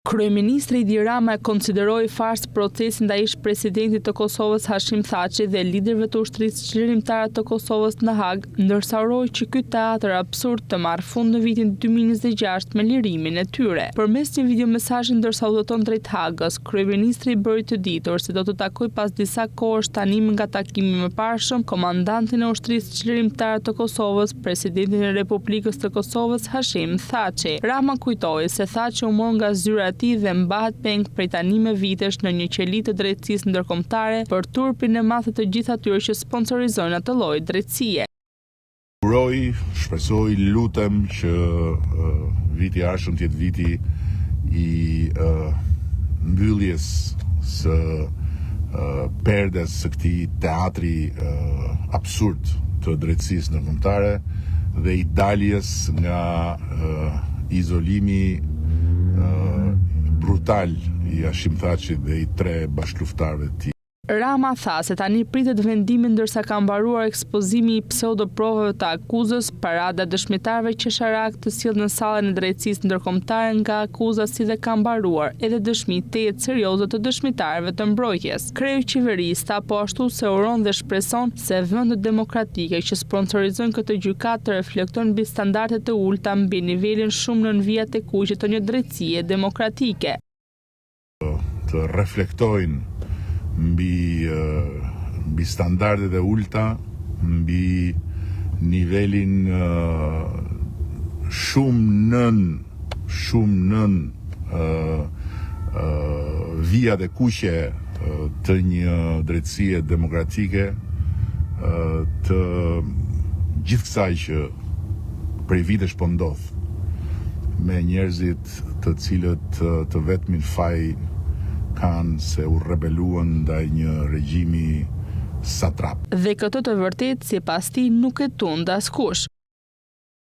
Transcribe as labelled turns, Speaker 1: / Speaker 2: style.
Speaker 1: Kryeministri Edi Rama e konsideroi farsë procesin ndaj ish-presidentit të Kosovës Hashim Thaçi dhe liderëve të ushtrisë qeverimtare të Kosovës në Hag, ndërsa uroi që ky teatër absurd të marrë fund në vitin 2026 me lirimin e tyre. Përmes një videomesazhi ndërsa udhëton drejt Hagës, kryeministri bëri të ditur se do të takojë pas disa kohësh tanim nga takimi i mëparshëm komandantin e ushtrisë qeverimtare të Kosovës, presidentin e Republikës të Kosovës Hashim Thaçi. Rama kujtoi se Thaçi u mor nga zyra dhe mbahet peng prej tani me vitesh në një qeli të drejtësisë ndërkombëtare për turpin e madh të gjithë atyre që sponsorizojnë atë lloj drejtësie.
Speaker 2: Uroj, shpresoj, lutem që viti i ardhshëm të jetë viti i mbylljes së perdes së këtij teatri absurd të drejtësisë ndërkombëtare dhe i daljes nga izolimi brutal i Hashim Thaçit dhe i 3 bashkëluftarëve të tij.
Speaker 1: Rama tha se tani pritet vendimi ndërsa ka mbaruar ekspozimi i pseudoprovave të akuzës, parada dëshmitarëve qesharak të sjellë në sallën e drejtësisë ndërkombëtare nga akuza si dhe ka mbaruar edhe dëshmi tejet serioze të dëshmitarëve të mbrojtjes. Kreu i qeverisë tha po ashtu se uron dhe shpreson se vendet demokratike që sponsorizojnë këtë gjykatë të reflektojnë mbi standarde të ulta mbi nivelin shumë nënvijat e kuqe të një drejtësie demokratike.
Speaker 2: Të reflektojnë mbi standardet e ulta, mbi nivelin shumë nën vijat e kuqe të një drejtësie demokratike, të gjithë kësaj që prej vitesh po ndodh me njerëzit të cilët të vetmin faj kanë se u rebeluan ndaj një regjimi satrap.
Speaker 1: Dhe këtë të vërtet sipas tij nuk e tund askush.